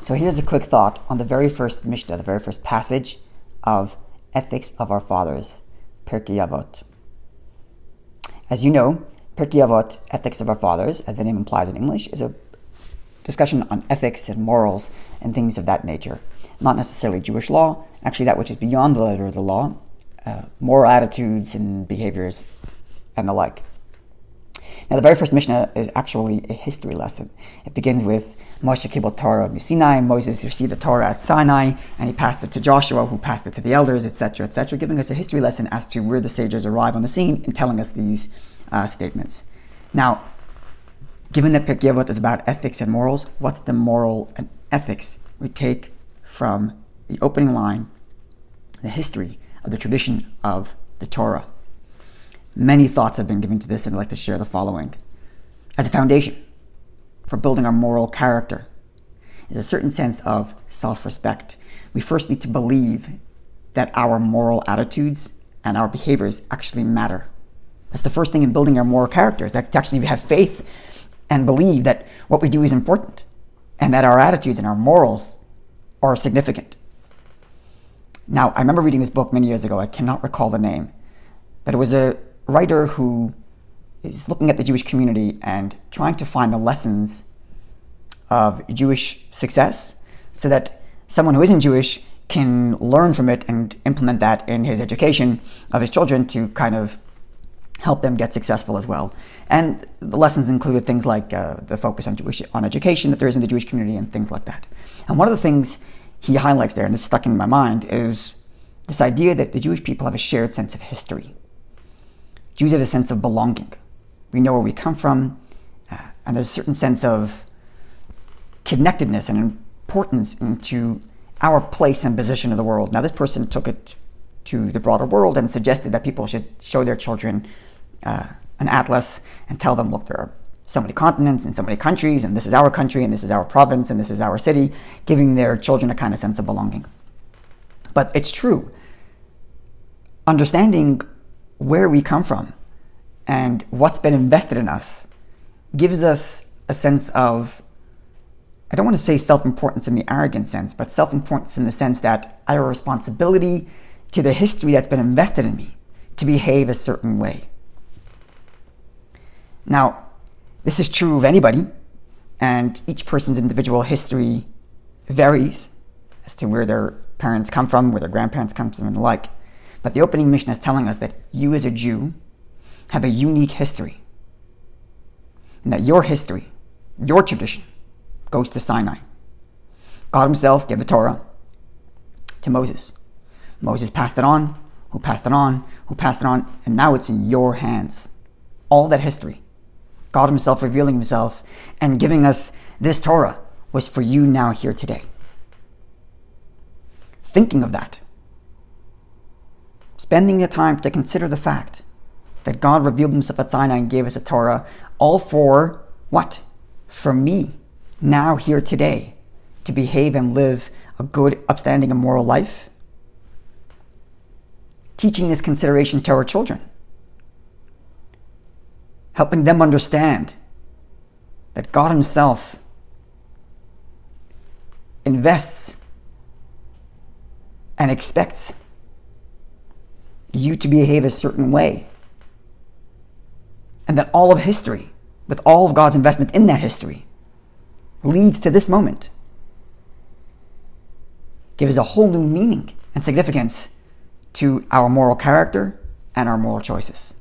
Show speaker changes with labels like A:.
A: So here's a quick thought on the very first Mishnah, the very first passage of Ethics of Our Fathers, Pirkay Avot. As you know, Pirkay Avot, Ethics of Our Fathers, as the name implies in English, is a discussion on ethics and morals and things of that nature. Not necessarily Jewish law, actually that which is beyond the letter of the law, moral attitudes and behaviors and the like. Now, the very first Mishnah is actually a history lesson. It begins with Moshe Kibel Torah Sinai. Moses received the Torah at Sinai, and he passed it to Joshua, who passed it to the elders, etc., etc., giving us a history lesson as to where the sages arrive on the scene and telling us these statements. Now, given that Pirkay Avot is about ethics and morals, what's the moral and ethics we take from the opening line, the history of the tradition of the Torah? Many thoughts have been given to this, and I'd like to share the following. As a foundation for building our moral character is a certain sense of self-respect. We first need to believe that our moral attitudes and our behaviors actually matter. That's the first thing in building our moral character, is that to actually have faith and believe that what we do is important and that our attitudes and our morals are significant. Now, I remember reading this book many years ago. I cannot recall the name, but it was a writer who is looking at the Jewish community and trying to find the lessons of Jewish success so that someone who isn't Jewish can learn from it and implement that in his education of his children to kind of help them get successful as well. And the lessons included things like the focus on education that there is in the Jewish community and things like that. And one of the things he highlights there, and this stuck in my mind, is this idea that the Jewish people have a shared sense of history. Jews have a sense of belonging. We know where we come from, and there's a certain sense of connectedness and importance into our place and position in the world. Now, this person took it to the broader world and suggested that people should show their children an atlas and tell them, look, there are so many continents and so many countries, and this is our country, and this is our province, and this is our city, giving their children a kind of sense of belonging. But it's true. Understanding where we come from and what's been invested in us gives us a sense of, I don't want to say self-importance in the arrogant sense, but self-importance in the sense that I have a responsibility to the history that's been invested in me to behave a certain way. Now, this is true of anybody, and each person's individual history varies as to where their parents come from, where their grandparents come from, and the like. But the opening Mishnah is telling us that you as a Jew have a unique history, and that your history, your tradition, goes to Sinai. God himself gave the Torah to Moses. Moses passed it on, who passed it on, who passed it on, and now it's in your hands. All that history, God himself revealing himself and giving us this Torah, was for you now here today. Thinking of that, spending the time to consider the fact that God revealed himself at Sinai and gave us a Torah, all for what? For me, now here today, to behave and live a good, upstanding, and moral life. Teaching this consideration to our children. Helping them understand that God himself invests and expects you to behave a certain way. And that all of history, with all of God's investment in that history, leads to this moment. Gives a whole new meaning and significance to our moral character and our moral choices.